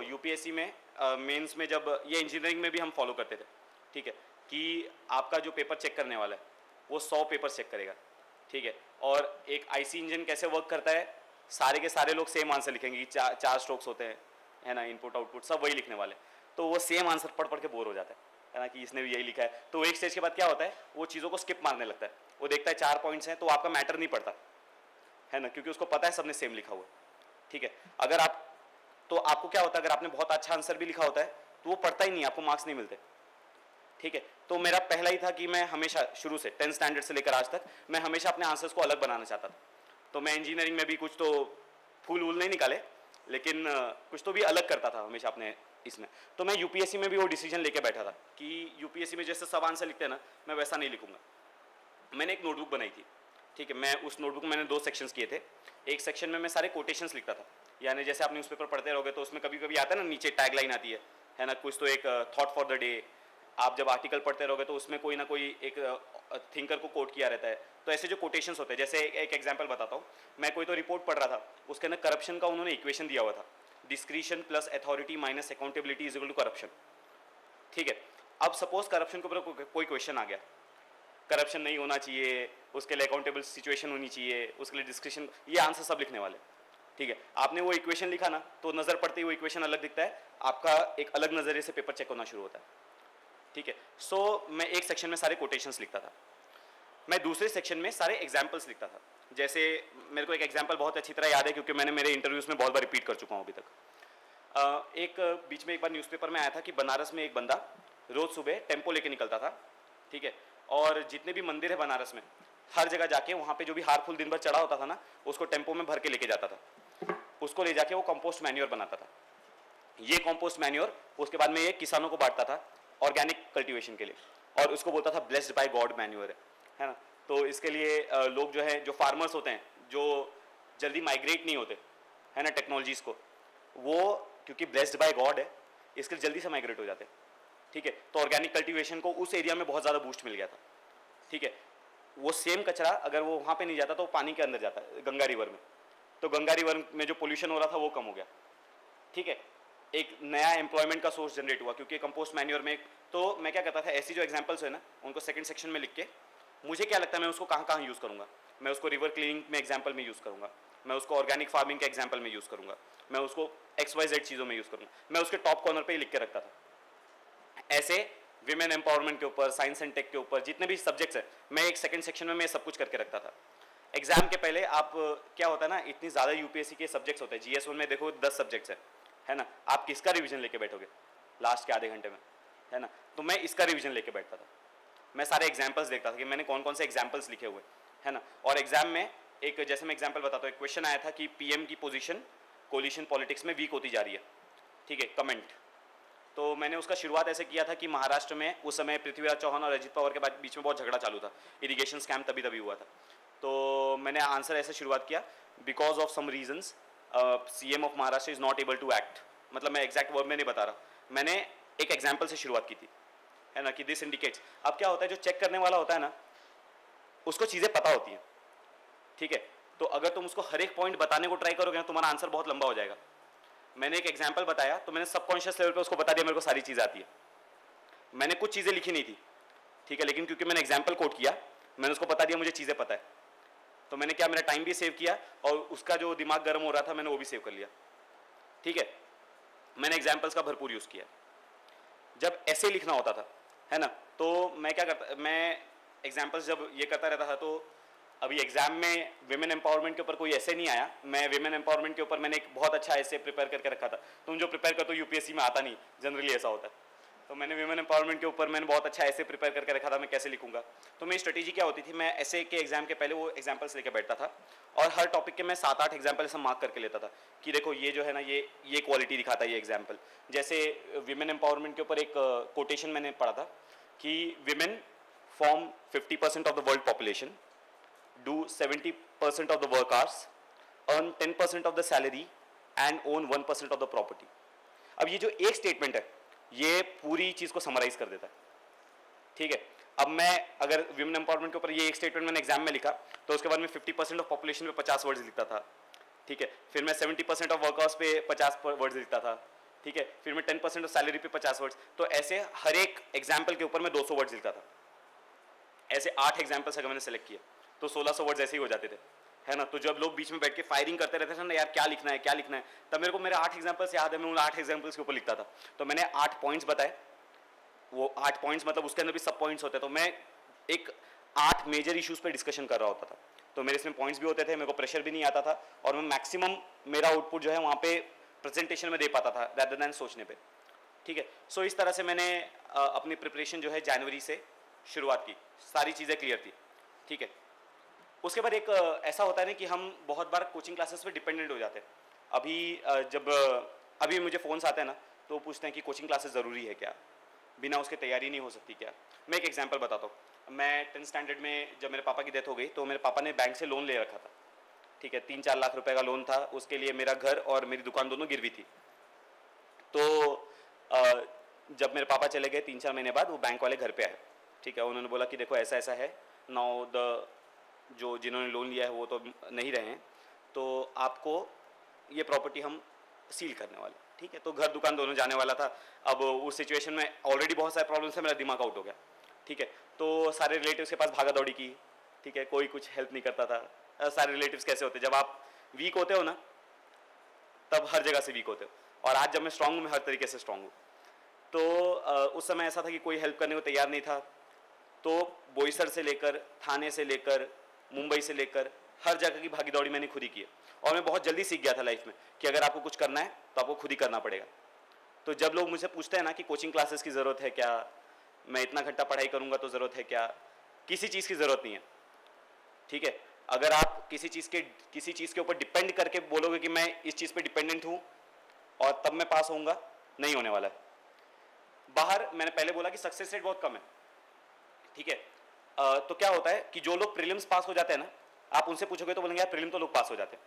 UPSC में mains में जब ये इंजीनियरिंग में भी हम फॉलो करते थे, ठीक है, कि आपका जो पेपर चेक करने वाला है वो 100 पेपर चेक करेगा, ठीक है, और एक आईसी इंजन कैसे वर्क करता है, सारे के सारे लोग सेम आंसर लिखेंगे कि चार स्ट्रोक्स होते हैं, है ना, इनपुट आउटपुट सब वही लिखने वाले, तो वो सेम आंसर पढ़ पढ़ के बोर हो जाता है ना, कि इसने भी यही लिखा है। तो एक स्टेज के बाद क्या होता है, वो चीज़ों को स्किप मारने लगता है, वो देखता है 4 पॉइंट्स हैं तो आपका मैटर नहीं पड़ता, है ना, क्योंकि उसको पता है सबने सेम लिखा हुआ, ठीक है। अगर आप, तो आपको क्या होता है, अगर आपने बहुत अच्छा आंसर भी लिखा होता है तो वो पढ़ता ही नहीं, आपको मार्क्स नहीं मिलते, ठीक है। तो मेरा पहला ही था कि मैं हमेशा शुरू से 10th स्टैंडर्ड से लेकर आज तक मैं हमेशा अपने आंसर्स को अलग बनाना चाहता था। तो मैं इंजीनियरिंग में भी कुछ तो फूल वूल नहीं निकाले, लेकिन कुछ तो भी अलग करता था हमेशा अपने इसमें। तो मैं यूपीएससी में भी वो डिसीजन लेके बैठा था कि यूपीएससी में जैसे सब आंसर लिखते हैं ना, मैं वैसा नहीं लिखूंगा। मैंने एक नोटबुक बनाई थी, ठीक है, मैं उस नोटबुक में मैंने 2 सेक्शंस किए थे। एक सेक्शन में मैं सारे कोटेशंस लिखता था, यानी जैसे आप न्यूज़पेपर पढ़ते रहोगे तो उसमें कभी कभी आता है ना, नीचे टैगलाइन आती है ना, कुछ तो एक थॉट फॉर द डे। आप जब आर्टिकल पढ़ते रहोगे तो उसमें कोई ना कोई एक थिंकर को कोट किया रहता है। तो ऐसे जो कोटेशंस होते हैं, जैसे एक एग्जांपल बताता हूँ, मैं कोई तो रिपोर्ट पढ़ रहा था, उसके अंदर करप्शन का उन्होंने इक्वेशन दिया हुआ था, discretion plus authority minus accountability is equal to corruption, ठीक है। अब सपोज करप्शन के ऊपर कोई क्वेश्चन आ गया, करप्शन नहीं होना चाहिए, उसके लिए अकाउंटेबल सिचुएशन होनी चाहिए, उसके लिए डिस्क्रिशन, ये आंसर सब लिखने वाले, ठीक है। आपने वो इक्वेशन लिखा ना, तो नज़र पड़ते ही वो इक्वेशन अलग दिखता है, आपका एक अलग नज़रिए से पेपर चेक होना शुरू होता है, ठीक है। सो मैं एक सेक्शन में सारे कोटेशंस लिखता था, मैं दूसरे सेक्शन में सारे एग्जाम्पल्स लिखता था। जैसे मेरे को एक एग्जाम्पल बहुत अच्छी तरह याद है, क्योंकि मैंने मेरे इंटरव्यूज़ में बहुत बार रिपीट कर चुका हूँ अभी तक। एक बीच में एक बार न्यूज़पेपर में आया था कि बनारस में एक बंदा रोज़ सुबह टेम्पो लेके निकलता था, ठीक है, और जितने भी मंदिर है बनारस में, हर जगह जाके वहाँ पे जो भी हार फूल दिन भर चढ़ा होता था ना, उसको टेम्पो में भर के लेके जाता था, उसको ले जाके वो कंपोस्ट मैन्योर बनाता था। ये कंपोस्ट मैन्योर उसके बाद में ये किसानों को बांटता था ऑर्गेनिक कल्टीवेशन के लिए, और उसको बोलता था ब्लेस्ड बाय गॉड मैन्योर, है ना। तो इसके लिए लोग जो है, जो फार्मर्स होते हैं, जो जल्दी माइग्रेट नहीं होते, है ना, टेक्नोलॉजीज को, वो क्योंकि ब्लेस्ड बाय गॉड है, इसके लिए जल्दी से माइग्रेट हो जाते हैं, ठीक है। तो ऑर्गेनिक कल्टीवेशन को उस एरिया में बहुत ज़्यादा बूस्ट मिल गया था, ठीक है। वो सेम कचरा अगर वो वहाँ पे नहीं जाता तो पानी के अंदर जाता है, गंगा रिवर में, तो गंगा रिवर में जो पोल्यूशन हो रहा था वो कम हो गया, ठीक है। एक नया एम्प्लॉयमेंट का सोर्स जनरेट हुआ, क्योंकि कंपोस्ट मैन्योर में। तो मैं क्या करता था, ऐसी जो एग्जांपल्स है ना, उनको सेकंड सेक्शन में लिख के, मुझे क्या लगता है मैं उसको कहाँ कहाँ यूज़ करूँगा, मैं उसको रिवर क्लीनिंग में एग्जाम्पल में यूज़ करूँगा, मैं उसको ऑर्गेनिक फार्मिंग के एग्जाम्पल में यूज़ करूँगा, मैं उसको XYZ चीज़ों में यूज़ करूँगा, मैं उसके टॉप कॉर्नर पर ही लिख के रखता था। ऐसे विमेन एम्पावरमेंट के ऊपर, साइंस एंड टेक के ऊपर, जितने भी सब्जेक्ट्स हैं, मैं एक सेकंड सेक्शन में मैं सब कुछ करके रखता था। एग्जाम के पहले आप क्या होता है ना, इतनी ज़्यादा यूपीएससी के सब्जेक्ट्स होते हैं, GS1 में देखो 10 सब्जेक्ट्स है ना, आप किसका रिवीजन लेके बैठोगे लास्ट के आधे घंटे में, है ना। तो मैं इसका रिवीजन लेके बैठता था, मैं सारे एग्जाम्पल्स देखता था कि मैंने कौन कौन से एग्जाम्पल्स लिखे हुए, है ना। और एग्जाम में एक, जैसे मैं एग्जाम्पल बताता हूँ, एक क्वेश्चन आया था कि PM की पोजीशन कोलिशन पॉलिटिक्स में वीक होती जा रही है, ठीक है, कमेंट। तो मैंने उसका शुरुआत ऐसे किया था कि महाराष्ट्र में उस समय पृथ्वीराज चौहान और अजित पवार के बीच में बहुत झगड़ा चालू था, इरिगेशन स्कैम तभी हुआ था। तो मैंने आंसर ऐसे शुरुआत किया, because of some reasons CM of Maharashtra is not able to act, मतलब मैं एग्जैक्ट वर्ड में नहीं बता रहा, मैंने एक एग्जाम्पल से शुरुआत की थी, है ना, कि दिस इंडिकेट्स। अब क्या होता है, जो चेक करने वाला होता है ना, उसको चीज़ें पता होती हैं, ठीक है। तो अगर तुम उसको हर एक पॉइंट बताने को ट्राई करोगे ना, तुम्हारा आंसर बहुत लंबा हो जाएगा। मैंने एक एग्जाम्पल बताया तो मैंने सबकॉन्शियस लेवल पे उसको बता दिया मेरे को सारी चीज़ आती है, मैंने कुछ चीज़ें लिखी नहीं थी, ठीक है, लेकिन क्योंकि मैंने एग्जाम्पल कोट किया, मैंने उसको बता दिया मुझे चीज़ें पता है, तो मैंने क्या, मेरा टाइम भी सेव किया और उसका जो दिमाग गर्म हो रहा था मैंने वो भी सेव कर लिया, ठीक है। मैंने एग्जाम्पल्स का भरपूर यूज़ किया। जब ऐसे लिखना होता था, है ना, तो मैं क्या करता, मैं एग्जाम्पल्स जब ये करता रहता था, तो अभी एग्जाम में विमेन एम्पावरमेंट के ऊपर कोई ऐसे नहीं आया, मैं विमेन एम्पावरमेंट के ऊपर मैंने एक बहुत अच्छा ऐसे प्रिपेयर करके रखा था। तुम जो प्रिपेयर करते हो यूपीएससी में आता नहीं, जनरली ऐसा होता है। तो मैंने विमेन एम्पावरमेंट के ऊपर मैंने बहुत अच्छा ऐसे प्रिपेयर करके रखा था, मैं कैसे लिखूंगा। तो मेरी स्ट्रेटेजी क्या होती थी, मैं ऐसे के एग्जाम के पहले वो एग्जाम्पल्स लेकर बैठता था, और हर टॉपिक के मैं 7-8 एग्जाम्पल से मार्क करके लेता था कि देखो ये जो है ना, ये क्वालिटी दिखाता है ये एग्जाम्पल। जैसे विमेन एम्पावरमेंट के ऊपर एक कोटेशन मैंने पढ़ा था कि women form 50% of the world population, do 70% of the work hours, earn 10% of the salary and own 1% of the property। अब ये जो एक स्टेटमेंट है ये पूरी चीज़ को समराइज कर देता है, ठीक है। अब मैं अगर विमेन एम्पावरमेंट के ऊपर ये एक स्टेटमेंट मैंने एग्जाम में लिखा, तो उसके बाद मैं 50% ऑफ पॉपुलेशन पे 50 वर्ड्स लिखता था, ठीक है। फिर मैं 70% ऑफ वर्क आवर्स पे 50 वर्ड्स लिखता था, ठीक है, फिर मैं 10% ऑफ सैलरी पे 50 वर्ड्स, तो ऐसे हर एक एग्जाम्पल के ऊपर मैं 200 वर्ड्स लिखता था। ऐसे 8 एग्जाम्पल्स अगर मैंने सेलेक्ट किए तो 1600 वर्ड्स ऐसे ही हो जाते थे, है ना। तो जब लोग बीच में बैठ के फायरिंग करते रहते थे ना, यार क्या लिखना है क्या लिखना है, तब मेरे को मेरे 8 एग्जाम्पल्स याद है, मैं उन 8 एग्जाम्पल्स के ऊपर लिखता था। तो मैंने 8 पॉइंट्स बताए, वो 8 पॉइंट्स मतलब उसके अंदर भी सब पॉइंट्स होते हैं, तो मैं एक 8 मेजर इश्यूज पे डिस्कशन कर रहा होता था। तो मेरे इसमें पॉइंट्स भी होते थे, मेरे को प्रेशर भी नहीं आता था, और मैं मैक्सिमम मेरा आउटपुट जो है वहाँ पे प्रेजेंटेशन में दे पाता था रैदर देन सोचने पे, ठीक है। सो इस तरह से मैंने अपनी प्रिपरेशन जो है जनवरी से शुरुआत की, सारी चीज़ें क्लियर थी, ठीक है। उसके बाद एक ऐसा होता है ना कि हम बहुत बार कोचिंग क्लासेस पे डिपेंडेंट हो जाते हैं। अभी जब अभी मुझे फ़ोन्स आते हैं ना, तो पूछते हैं कि कोचिंग क्लासेस ज़रूरी है क्या, बिना उसके तैयारी नहीं हो सकती क्या। मैं एक एग्जांपल बताता हूँ। मैं 10th स्टैंडर्ड में जब मेरे पापा की डेथ हो गई, तो मेरे पापा ने बैंक से लोन ले रखा था, ठीक है, 3-4 लाख रुपए का लोन था। उसके लिए मेरा घर और मेरी दुकान दोनों गिरवी थी। तो जब मेरे पापा चले गए 3-4 महीने बाद, वो बैंक वाले घर पे आए, ठीक है। उन्होंने बोला कि देखो ऐसा ऐसा है, नाउ द जो जिन्होंने लोन लिया है वो तो नहीं रहे हैं, तो आपको ये प्रॉपर्टी हम सील करने वाले, ठीक है। तो घर दुकान दोनों जाने वाला था। अब उस सिचुएशन में ऑलरेडी बहुत सारे प्रॉब्लम्स है, मेरा दिमाग आउट हो गया, ठीक है। तो सारे रिलेटिव्स के पास भागा दौड़ी की, ठीक है, कोई कुछ हेल्प नहीं करता था। सारे रिलेटिव्स कैसे होते हैं, जब आप वीक होते हो ना, तब हर जगह से वीक होते हो, और आज जब मैं स्ट्रांग हूँ, मैं हर तरीके से स्ट्रांग हूँ। तो उस समय ऐसा था कि कोई हेल्प करने को तैयार नहीं था। तो बोईसर से लेकर, थाने से लेकर, मुंबई से लेकर, हर जगह की भागी दौड़ी मैंने खुद ही की है। और मैं बहुत जल्दी सीख गया था लाइफ में कि अगर आपको कुछ करना है तो आपको खुद ही करना पड़ेगा। तो जब लोग मुझसे पूछते हैं ना कि कोचिंग क्लासेस की ज़रूरत है क्या, मैं इतना घंटा पढ़ाई करूँगा तो ज़रूरत है क्या, किसी चीज़ की ज़रूरत नहीं है, ठीक है। अगर आप किसी चीज़ के ऊपर डिपेंड करके बोलोगे कि मैं इस चीज़ पे डिपेंडेंट हूँ और तब मैं पास होऊंगा, नहीं होने वाला है। बाहर मैंने पहले बोला कि सक्सेस रेट बहुत कम है, ठीक है। तो क्या होता है कि जो लोग प्रीलिम्स पास हो जाते हैं ना, आप उनसे पूछोगे तो बोलेंगे यार प्रीलिम तो लोग पास हो जाते हैं।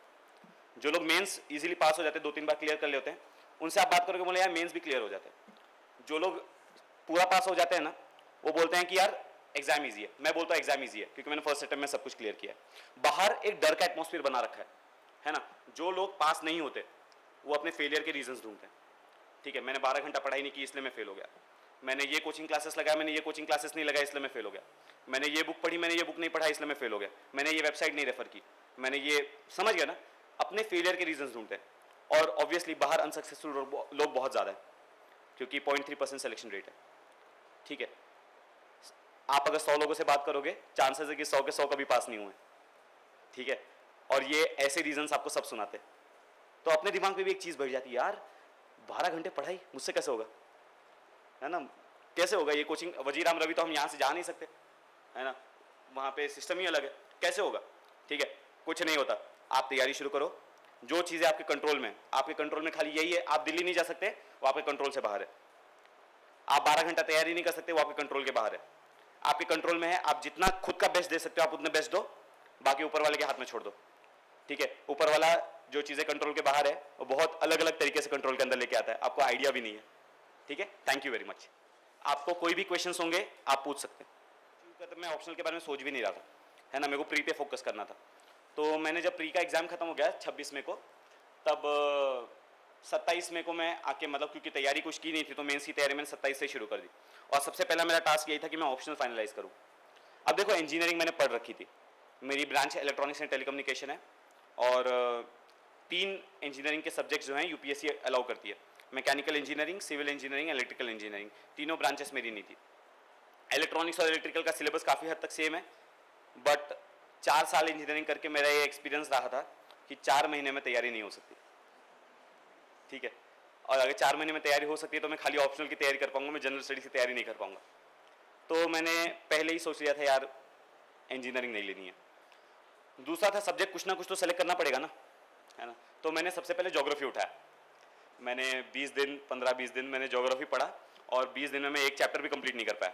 जो लोग मेंस इजीली पास हो जाते हैं, 2-3 बार क्लियर कर लेते हैं, उनसे आप बात करोगे बोले यार मेंस भी क्लियर हो जाते हैं। जो लोग पूरा पास हो जाते हैं ना, वो बोलते हैं कि यार एग्जाम ईजी है। मैं बोलता हूँ एग्जाम ईजी है क्योंकि मैंने फर्स्ट अटेम्प्ट में सब कुछ क्लियर किया है। बाहर एक डर का एटमॉस्फेयर बना रखा है ना। जो लोग पास नहीं होते वो अपने फेलियर के रीजंस ढूंढते हैं, ठीक है। मैंने 12 घंटा पढ़ाई नहीं की इसलिए मैं फेल हो गया, मैंने ये कोचिंग क्लासेस लगाया, मैंने ये कोचिंग क्लासेस नहीं लगाया इसलिए मैं फेल हो गया, मैंने ये बुक पढ़ी, मैंने ये बुक नहीं पढ़ा इसलिए मैं फेल हो गया, मैंने ये वेबसाइट नहीं रेफर की, मैंने ये, समझ गया ना। अपने फेलियर के रीजंस ढूंढते हैं। और ऑब्वियसली बाहर अनसक्सेसफुल लोग बहुत ज़्यादा है क्योंकि 0.3% सिलेक्शन रेट है, ठीक है। आप अगर 100 लोगों से बात करोगे, चांसेस है कि 100 के 100 कभी पास नहीं हुए, ठीक है। और ये ऐसे रीजंस आपको सब सुनाते हैं। तो अपने दिमाग में भी एक चीज़ बैठ जाती है, यार 12 घंटे पढ़ाई मुझसे कैसे होगा, है ना, कैसे होगा। ये कोचिंग वजीराम रवि तो हम यहाँ से जा नहीं सकते, है ना, वहाँ पे सिस्टम ही अलग है, कैसे होगा, ठीक है। कुछ नहीं होता, आप तैयारी शुरू करो। जो चीज़ें आपके कंट्रोल में, आपके कंट्रोल में खाली यही है, आप दिल्ली नहीं जा सकते, वो आपके कंट्रोल से बाहर है। आप 12 घंटा तैयारी नहीं कर सकते, वो आपके कंट्रोल के बाहर है। आपके कंट्रोल में है, आप जितना खुद का बेस्ट दे सकते हो आप उतना बेस्ट दो, बाकी ऊपर वाले के हाथ में छोड़ दो, ठीक है। ऊपर वाला जो चीज़ें कंट्रोल के बाहर है वो बहुत अलग अलग तरीके से कंट्रोल के अंदर लेके आता है, आपको आइडिया भी नहीं है, ठीक है। Thank you very much. आपको कोई भी क्वेश्चंस होंगे आप पूछ सकते हैं। मैं ऑप्शनल के बारे में सोच भी नहीं रहा था, है ना, मेरे को प्री पे फोकस करना था। तो मैंने जब प्री का एग्ज़ाम खत्म हो गया 26 मई को, तब 27 मई को मैं आके, मतलब क्योंकि तैयारी कुछ की नहीं थी तो मेंस की तैयारी मैंने 27 से शुरू कर दी। और सबसे पहला मेरा टास्क यही था कि मैं ऑप्शनल फाइनलाइज करूँ। अब देखो इंजीनियरिंग मैंने पढ़ रखी थी, मेरी ब्रांच इलेक्ट्रॉनिक्स एंड टेलीकम्युनिकेशन है, और 3 इंजीनियरिंग के सब्जेक्ट्स जो हैं यूपीएससी अलाउ करती है, mechanical engineering, civil engineering, electrical engineering, तीनों ब्रांचेस मेरी नहीं थी। इलेक्ट्रॉनिक्स और इलेक्ट्रिकल का सिलेबस काफ़ी हद तक सेम है, बट 4 साल इंजीनियरिंग करके मेरा ये एक्सपीरियंस रहा था कि 4 महीने में तैयारी नहीं हो सकती, ठीक है। और अगर 4 महीने में तैयारी हो सकती है तो मैं खाली ऑप्शनल की तैयारी कर पाऊंगा, मैं जनरल स्टडीज की तैयारी नहीं कर पाऊंगा। तो मैंने पहले ही सोच लिया था यार इंजीनियरिंग नहीं लेनी है। दूसरा था सब्जेक्ट कुछ ना कुछ तो सेलेक्ट करना पड़ेगा ना, है ना। तो मैंने सबसे पहले ज्योग्राफी उठाया। मैंने 15-20 दिन मैंने ज्योग्राफी पढ़ा, और 20 दिन में मैं एक चैप्टर भी कंप्लीट नहीं कर पाया,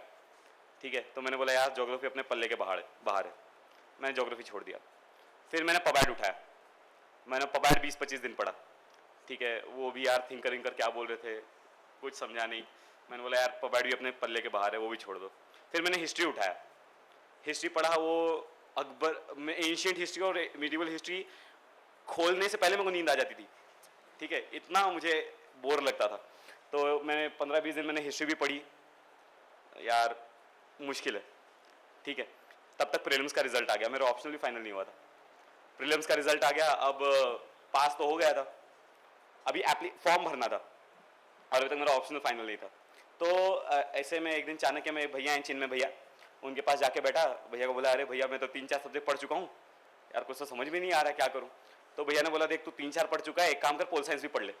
ठीक है। तो मैंने बोला यार ज्योग्राफी अपने पल्ले के बाहर है, मैंने ज्योग्राफी छोड़ दिया। फिर मैंने पबैड उठाया, मैंने पबैड 20-25 दिन पढ़ा, ठीक है। वो भी यार थिंकर इंकर क्या बोल रहे थे कुछ समझा नहीं, मैंने बोला यार पबैड भी अपने पल्ले के बाहर है, वो भी छोड़ दो। फिर मैंने हिस्ट्री उठाया, हिस्ट्री पढ़ा, वो अकबर में एंशिएंट हिस्ट्री और मिडिवल हिस्ट्री खोलने से पहले मेरे को नींद आ जाती थी, ठीक है। इतना मुझे बोर लगता था। तो मैंने 15-20 दिन मैंने हिस्ट्री भी पढ़ी, यार मुश्किल है, ठीक है। तब तक प्रीलिम्स का रिजल्ट आ गया, मेरा ऑप्शनल भी फाइनल नहीं हुआ था। प्रीलिम्स का रिजल्ट आ गया, अब पास तो हो गया था, अभी फॉर्म भरना था और अभी तक मेरा ऑप्शनल फाइनल नहीं था। तो ऐसे में एक दिन चाणक्य में भैया हैं चिन्मय भैया, उनके पास जाके बैठा, भैया को बोला अरे भैया मैं तो 3-4 सब्जेक्ट पढ़ चुका हूँ यार, कुछ तो समझ में नहीं आ रहा क्या करूँ। तो भैया ने बोला देख तू 3-4 पढ़ चुका है, एक काम कर पोल साइंस भी पढ़ ले,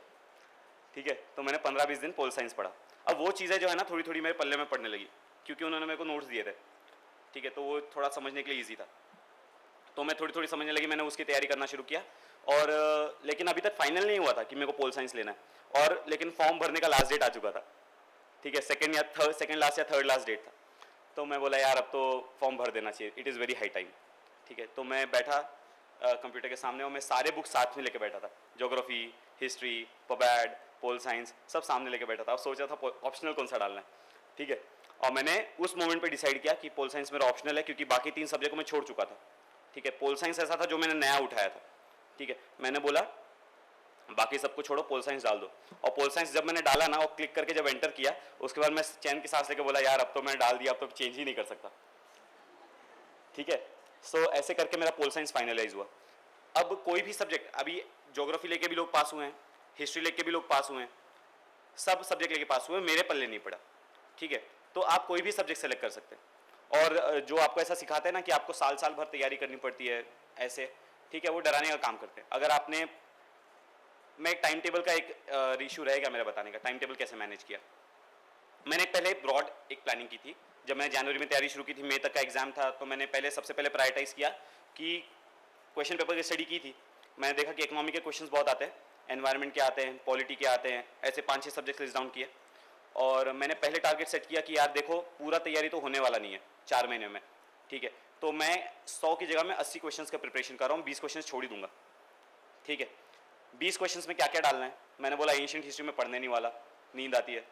ठीक है। तो मैंने 15-20 दिन पोल साइंस पढ़ा। अब वो चीज़ें जो है ना थोड़ी थोड़ी मेरे पल्ले में पढ़ने लगी, क्योंकि उन्होंने मेरे को नोट्स दिए थे, ठीक है, तो वो थोड़ा समझने के लिए ईजी था। तो मैं थोड़ी थोड़ी समझने लगी, मैंने उसकी तैयारी करना शुरू किया। और लेकिन अभी तक फाइनल नहीं हुआ था कि मेरे को पोल साइंस लेना है, और लेकिन फॉर्म भरने का लास्ट डेट आ चुका था, ठीक है, सेकेंड लास्ट या थर्ड लास्ट डेट था। तो मैं बोला यार अब तो फॉर्म भर देना चाहिए, it is very high time, ठीक है। तो मैं बैठा कंप्यूटर के सामने और मैं सारे बुक साथ में लेके बैठा था, ज्योग्राफी, हिस्ट्री, पबैड, पोल साइंस सब सामने लेके बैठा था। अब सोचा था ऑप्शनल कौन सा डालना है, ठीक है। और मैंने उस मोमेंट पे डिसाइड किया कि पोल साइंस मेरा ऑप्शनल है, क्योंकि बाकी 3 सब्जेक्ट को मैं छोड़ चुका था, ठीक है। पोल साइंस ऐसा था जो मैंने नया उठाया था, ठीक है। मैंने बोला बाकी सबको छोड़ो, पोल साइंस डाल दो। और पोल साइंस जब मैंने डाला ना और क्लिक करके जब एंटर किया, उसके बाद मैं चैन की सांस लेके बोला यार अब तो मैंने डाल दिया, अब तो चेंज ही नहीं कर सकता, ठीक है। सो ऐसे करके मेरा पोल साइंस फाइनलाइज हुआ। अब कोई भी सब्जेक्ट, अभी ज्योग्राफी लेके भी लोग पास हुए हैं, हिस्ट्री लेके भी लोग पास हुए हैं, सब सब्जेक्ट लेके पास हुए, मेरे पल्ले नहीं पड़ा, ठीक है। तो आप कोई भी सब्जेक्ट सेलेक्ट कर सकते हैं। और जो आपको ऐसा सिखाते हैं ना कि आपको साल साल भर तैयारी करनी पड़ती है ऐसे, ठीक है, वो डराने का काम करते हैं। अगर आपने, मैं एक टाइम टेबल का एक इशू रहेगा मेरा बताने का, टाइम टेबल कैसे मैनेज किया। मैंने पहले ब्रॉड एक प्लानिंग की थी, जब मैंने जनवरी में तैयारी शुरू की थी, मई तक का एग्जाम था, तो मैंने सबसे पहले प्रायोरिटाइज किया कि क्वेश्चन पेपर की स्टडी की थी। मैंने देखा कि इकोनॉमी के क्वेश्चंस बहुत आते हैं, एनवायरनमेंट के आते हैं, पॉलिटी के आते हैं, ऐसे 5-6 सब्जेक्ट लिस्ट डाउन किए। और मैंने पहले टारगेट सेट किया कि यार देखो पूरा तैयारी तो होने वाला नहीं है 4 महीने में, ठीक है, तो मैं 100 की जगह में 80 क्वेश्चंस का प्रिपरेशन कर रहा हूँ, 20 क्वेश्चन छोड़ ही दूंगा, ठीक है। 20 क्वेश्चंस में क्या क्या डालना है, मैंने बोला एंशिएंट हिस्ट्री में पढ़ने नहीं वाला, नींद आती है।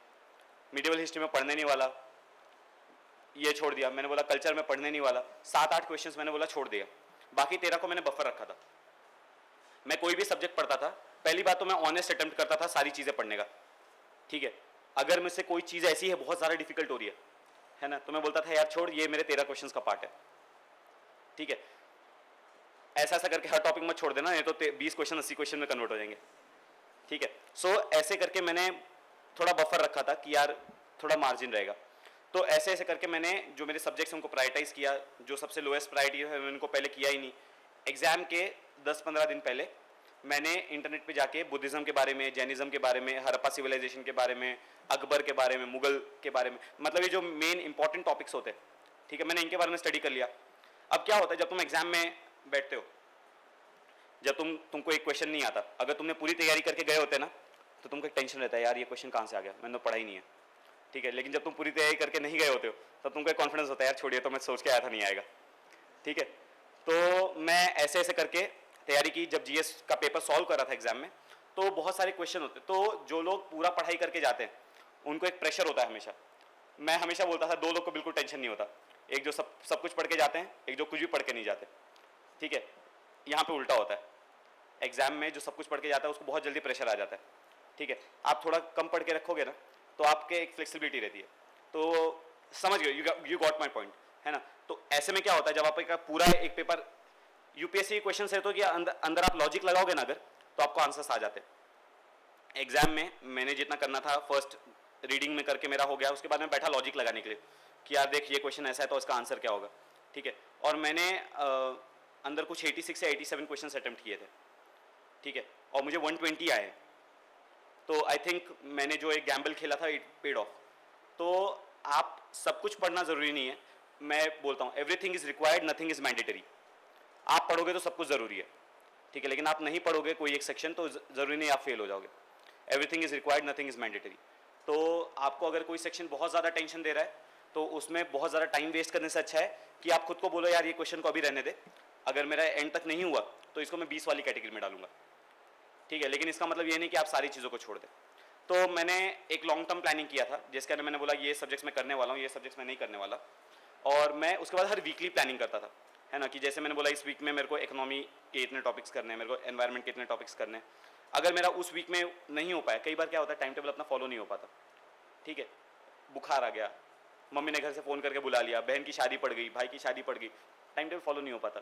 मिडिवल हिस्ट्री में पढ़ने नहीं वाला, ये छोड़ दिया। मैंने बोला कल्चर में पढ़ने नहीं वाला, 7-8 क्वेश्चंस मैंने बोला छोड़ दिया, बाकी 13 को मैंने बफर रखा था। मैं कोई भी सब्जेक्ट पढ़ता था, पहली बात तो मैं ऑनेस्ट अटेम्प्ट करता था सारी चीज़ें पढ़ने का, ठीक है। अगर मुझसे कोई चीज़ ऐसी है बहुत ज़्यादा डिफिकल्ट हो रही है ना, तो मैं बोलता था यार छोड़, ये मेरे 13 क्वेश्चंस का पार्ट है, ठीक है। ऐसा ऐसा करके हर टॉपिक में छोड़ देना, नहीं तो 20 क्वेश्चन 80 क्वेश्चन में कन्वर्ट हो जाएंगे, ठीक है। सो ऐसे करके मैंने थोड़ा बफर रखा था कि यार थोड़ा मार्जिन रहेगा। तो ऐसे ऐसे करके मैंने जो मेरे सब्जेक्ट्स उनको प्रायोरिटाइज किया, जो सबसे लोएस्ट प्रायोरिटी है मैंने उनको पहले किया ही नहीं। एग्जाम के 10-15 दिन पहले मैंने इंटरनेट पे जाके बुद्धिज़्म के बारे में, जैनिज़्म के बारे में, हड़प्पा सिविलाइजेशन के बारे में, अकबर के बारे में, मुगल के बारे में, मतलब ये जो मेन इंपॉर्टेंट टॉपिक्स होते हैं, ठीक है, मैंने इनके बारे में स्टडी कर लिया। अब क्या होता है जब तुम एग्जाम में बैठते हो, जब तुमको एक क्वेश्चन नहीं आता, अगर तुमने पूरी तैयारी करके गए होते ना तो तुमको एक टेंशन रहता है यार ये क्वेश्चन कहाँ से आ गया, मैंने तो पढ़ा ही नहीं है, ठीक है। लेकिन जब तुम पूरी तैयारी करके नहीं गए होते हो तब तुमको एक कॉन्फिडेंस होता है यार छोड़िए, तो मैं सोच के आया था नहीं आएगा, ठीक है। तो मैं ऐसे ऐसे करके तैयारी की। जब जीएस का पेपर सॉल्व कर रहा था एग्जाम में, तो बहुत सारे क्वेश्चन होते, तो जो लोग पूरा पढ़ाई करके जाते हैं उनको एक प्रेशर होता है हमेशा। मैं हमेशा बोलता था 2 लोग को बिल्कुल टेंशन नहीं होता, एक जो सब कुछ पढ़ के जाते हैं, एक जो कुछ भी पढ़ के नहीं जाते, ठीक है। यहाँ पे उल्टा होता है, एग्जाम में जो सब कुछ पढ़ के जाता है उसको बहुत जल्दी प्रेशर आ जाता है, ठीक है। आप थोड़ा कम पढ़ के रखोगे ना तो आपके एक फ्लेक्सिबिलिटी रहती है। तो समझ गए, यू गॉट माई पॉइंट, है ना। तो ऐसे में क्या होता है जब आपका पूरा एक पेपर यूपीएससी क्वेश्चन है तो कि अंदर आप लॉजिक लगाओगे ना अगर, तो आपको आंसर्स आ जाते हैं। एग्जाम में मैंने जितना करना था फर्स्ट रीडिंग में करके मेरा हो गया, उसके बाद मैं बैठा लॉजिक लगाने के लिए कि यार देख ये क्वेश्चन ऐसा है तो इसका आंसर क्या होगा, ठीक है। और मैंने अंदर कुछ 86 या 87 क्वेश्चन अटेम्प्ट किए थे, ठीक है, और मुझे 120 आए। तो आई थिंक मैंने जो एक गैम्बल खेला था इट पेड ऑफ। तो आप सब कुछ पढ़ना ज़रूरी नहीं है, मैं बोलता हूँ everything is required, nothing is mandatory. आप पढ़ोगे तो सब कुछ ज़रूरी है, ठीक है, लेकिन आप नहीं पढ़ोगे कोई एक सेक्शन तो ज़रूरी नहीं आप फेल हो जाओगे। Everything is required, nothing is mandatory. तो आपको अगर कोई सेक्शन बहुत ज़्यादा टेंशन दे रहा है तो उसमें बहुत ज़्यादा टाइम वेस्ट करने से अच्छा है कि आप खुद को बोलो यार ये क्वेश्चन को अभी रहने दे, अगर मेरा एंड तक नहीं हुआ तो इसको मैं 20 वाली कैटेगरी में डालूंगा, ठीक है। लेकिन इसका मतलब ये नहीं कि आप सारी चीज़ों को छोड़ दें। तो मैंने एक लॉन्ग टर्म प्लानिंग किया था जिसके अंदर मैंने बोला ये सब्जेक्ट्स मैं करने वाला हूँ, ये सब्जेक्ट्स मैं नहीं करने वाला। और मैं उसके बाद हर वीकली प्लानिंग करता था, है ना, कि जैसे मैंने बोला इस वीक में मेरे को इकोनॉमी के इतने टॉपिक्स करने हैं, मेरे को एनवायरनमेंट के इतने टॉपिक्स करने हैं, अगर मेरा उस वीक में नहीं हो पाया, कई बार क्या होता है टाइम टेबल अपना फॉलो नहीं हो पाता, ठीक है, बुखार आ गया, मम्मी ने घर से फ़ोन करके बुला लिया, बहन की शादी पड़ गई, भाई की शादी पड़ गई, टाइम टेबल फॉलो नहीं हो पाता।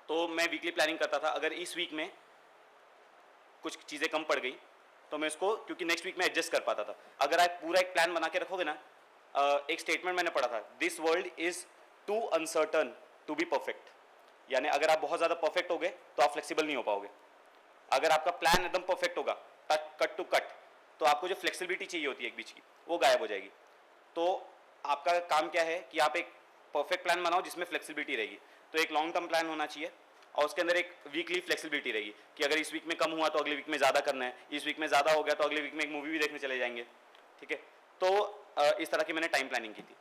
तो मैं वीकली प्लानिंग करता था, अगर इस वीक में कुछ चीज़ें कम पड़ गई तो मैं इसको, क्योंकि नेक्स्ट वीक में एडजस्ट कर पाता था। अगर आप पूरा एक प्लान बना के रखोगे ना, एक स्टेटमेंट मैंने पढ़ा था, this world is too uncertain to be perfect. यानी अगर आप बहुत ज़्यादा परफेक्ट हो गए तो आप फ्लेक्सिबल नहीं हो पाओगे। अगर आपका प्लान एकदम परफेक्ट होगा, कट टू कट, तो आपको जो फ्लेक्सिबिलिटी चाहिए होती है एक बीच की, वो गायब हो जाएगी। तो आपका काम क्या है कि आप एक परफेक्ट प्लान बनाओ जिसमें फ्लेक्सिबिलिटी रहेगी। तो एक लॉन्ग टर्म प्लान होना चाहिए और उसके अंदर एक वीकली फ्लेक्सिबिलिटी रहेगी कि अगर इस वीक में कम हुआ तो अगले वीक में ज़्यादा करना है, इस वीक में ज़्यादा हो गया तो अगले वीक में एक मूवी भी देखने चले जाएंगे, ठीक है। तो इस तरह की मैंने टाइम प्लानिंग की थी।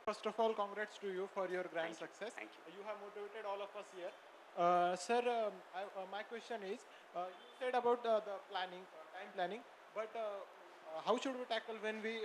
First of all, congrats to you for your grand success. Thank you. You have motivated all of us here. Sir, my question is, you said about the planning, time planning, but how should we tackle when we